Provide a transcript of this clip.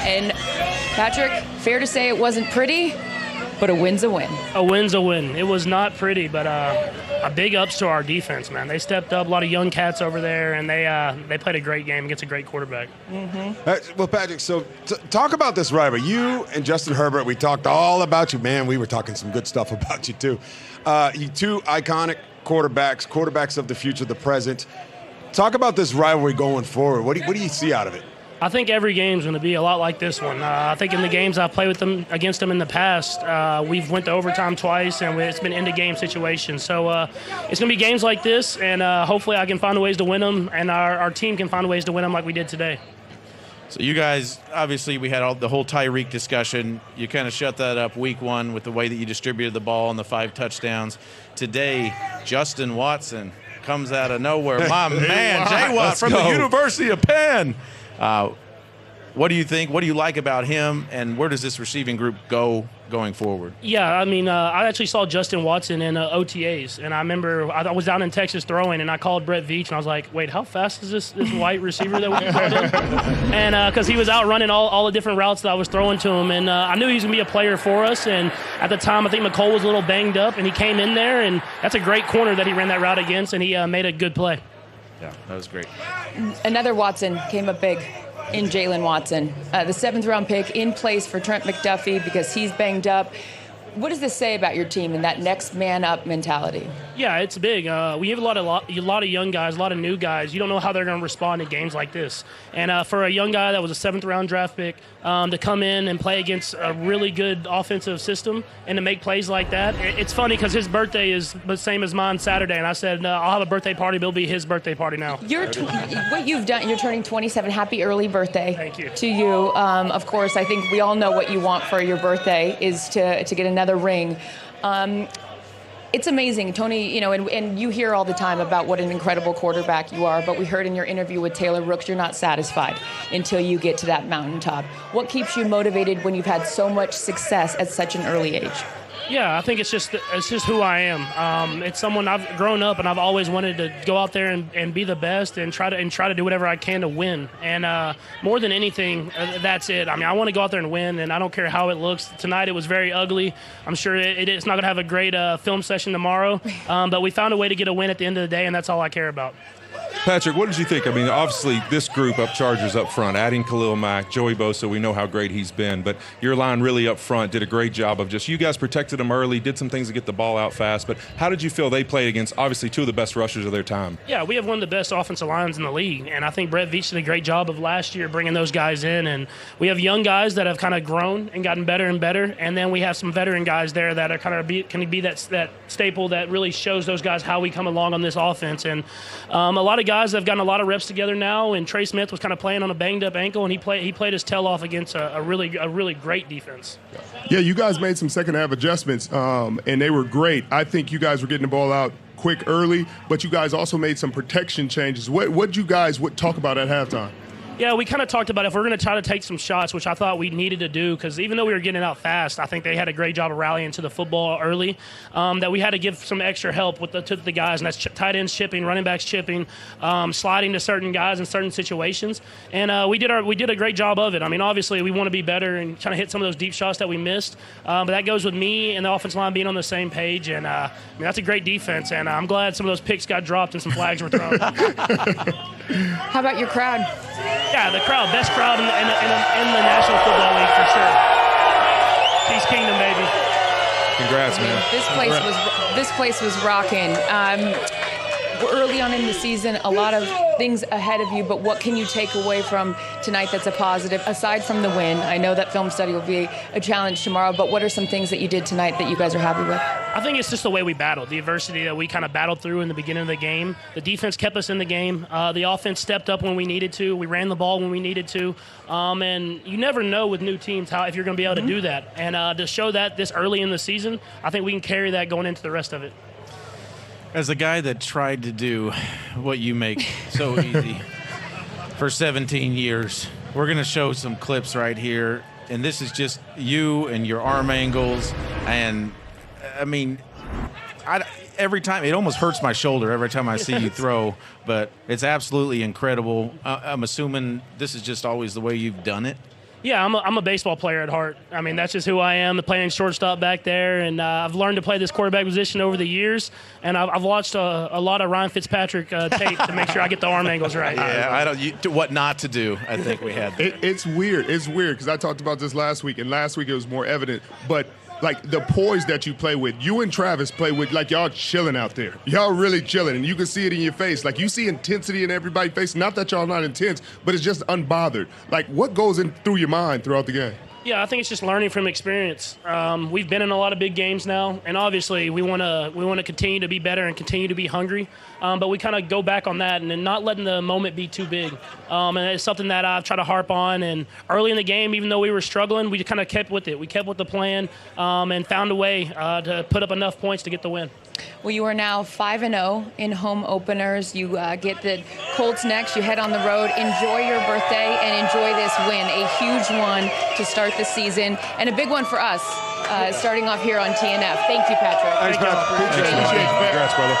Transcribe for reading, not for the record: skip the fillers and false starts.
And Patrick, fair to say it wasn't pretty, but a win's a win. A win's a win. It was not pretty, but a big ups to our defense, man. They stepped up. A lot of young cats over there, and they played a great game against a great quarterback. Well, Patrick, so talk about this rivalry. You and Justin Herbert, we talked all about you. Man, we were talking some good stuff about you, too. You two iconic quarterbacks of the future, the present. Talk about this rivalry going forward. What do you see out of it? I think every game's going to be a lot like this one. I think in the games I've played against them in the past, we've went to overtime twice, and it's been end-of-game situations. So it's going to be games like this, and hopefully I can find ways to win them, and our team can find ways to win them like we did today. So you guys, obviously we had the whole Tyreek discussion. You kind of shut that up week one with the way that you distributed the ball and the 5 touchdowns. Today, Justin Watson comes out of nowhere. My man, Jay Watt from the University of Penn. What do you think? What do you like about him, and where does this receiving group go going forward? Yeah, I mean, I actually saw Justin Watson in OTAs, and I remember I was down in Texas throwing, and I called Brett Veach, and I was like, wait, how fast is this white receiver that we throw to? And because he was out running all the different routes that I was throwing to him, and I knew he was going to be a player for us, and at the time I think McCole was a little banged up, and he came in there, and that's a great corner that he ran that route against, and he made a good play. Yeah, that was great. Another Watson came up big in Jalen Watson. The 7th-round pick in place for Trent McDuffie because he's banged up. What does this say about your team and that next man up mentality? Yeah, it's big. We have a lot of young guys, a lot of new guys. You don't know how they're going to respond in games like this. And for a young guy that was a 7th-round draft pick to come in and play against a really good offensive system and to make plays like that, it's funny because his birthday is the same as mine Saturday. And I said, I'll have a birthday party, but it'll be his birthday party now. What you've done, you're turning 27. Happy early birthday. Thank you. To you. Of course, I think we all know what you want for your birthday is to get another ring. It's amazing, Tony, and you hear all the time about what an incredible quarterback you are, but we heard in your interview with Taylor Rooks, you're not satisfied until you get to that mountaintop. What keeps you motivated when you've had so much success at such an early age? Yeah, I think it's just who I am. It's someone I've grown up and I've always wanted to go out there and be the best and try to do whatever I can to win. And more than anything, that's it. I mean, I want to go out there and win, and I don't care how it looks. Tonight it was very ugly. I'm sure it's not going to have a great film session tomorrow, but we found a way to get a win at the end of the day, and that's all I care about. Patrick, what did you think? I mean, obviously, this group up Chargers up front, adding Khalil Mack, Joey Bosa, we know how great he's been, but your line really up front did a great job of you guys protected him early, did some things to get the ball out fast, but how did you feel they played against, obviously, 2 of the best rushers of their time? Yeah, we have one of the best offensive lines in the league, and I think Brett Veach did a great job of last year bringing those guys in, and we have young guys that have kind of grown and gotten better and better, and then we have some veteran guys there that are kind of can be that staple that really shows those guys how we come along on this offense, and a lot of guys have gotten a lot of reps together now, and Trey Smith was kind of playing on a banged-up ankle, and he played his tail off against a really great defense. Yeah, you guys made some second-half adjustments, and they were great. I think you guys were getting the ball out quick early, but you guys also made some protection changes. What did you guys talk about at halftime? Yeah, we kind of talked about if we're going to try to take some shots, which I thought we needed to do, because even though we were getting it out fast, I think they had a great job of rallying to the football early, that we had to give some extra help to the guys, and that's tight ends chipping, running backs chipping, sliding to certain guys in certain situations, and we did a great job of it. I mean, obviously, we want to be better and trying to hit some of those deep shots that we missed, but that goes with me and the offensive line being on the same page, and I mean, that's a great defense, and I'm glad some of those picks got dropped and some flags were thrown. How about your crowd? Yeah, the crowd, best crowd in the National Football League for sure. Chiefs Kingdom, baby. Congrats, man. This place was rocking. We're early on in the season, a lot of things ahead of you, but what can you take away from tonight that's a positive, aside from the win? I know that film study will be a challenge tomorrow, but what are some things that you did tonight that you guys are happy with? I think it's just the way we battled, the adversity that we kind of battled through in the beginning of the game. The defense kept us in the game. The offense stepped up when we needed to. We ran the ball when we needed to. And you never know with new teams if you're going to be able to do that. And to show that this early in the season, I think we can carry that going into the rest of it. As a guy that tried to do what you make so easy for 17 years, we're going to show some clips right here. And this is just you and your arm angles. And, I mean, every time, it almost hurts my shoulder every time I see you throw. But it's absolutely incredible. I'm assuming this is just always the way you've done it. Yeah, I'm a baseball player at heart. I mean, that's just who I am, playing shortstop back there. And I've learned to play this quarterback position over the years. And I've watched a lot of Ryan Fitzpatrick tape to make sure I get the arm angles right. Yeah, what not to do, I think we had. It's weird. It's weird because I talked about this last week, and last week it was more evident. But like the poise that you play with, you and Travis play with, like y'all chilling out there. Y'all really chilling, and you can see it in your face. Like you see intensity in everybody's face. Not that y'all not intense, but it's just unbothered. Like what goes in through your mind throughout the game? Yeah, I think it's just learning from experience. We've been in a lot of big games now, and obviously we want to continue to be better and continue to be hungry. But we kind of go back on that and then not letting the moment be too big. And it's something that I've tried to harp on. And early in the game, even though we were struggling, we kind of kept with it. We kept with the plan and found a way to put up enough points to get the win. Well, you are now 5-0 in home openers. You get the Colts next. You head on the road. Enjoy your birthday and enjoy this win. A huge one to start the season and a big one for us starting off here on TNF. Thank you, Patrick. Thanks, Patrick. Appreciate it. Congrats, brother.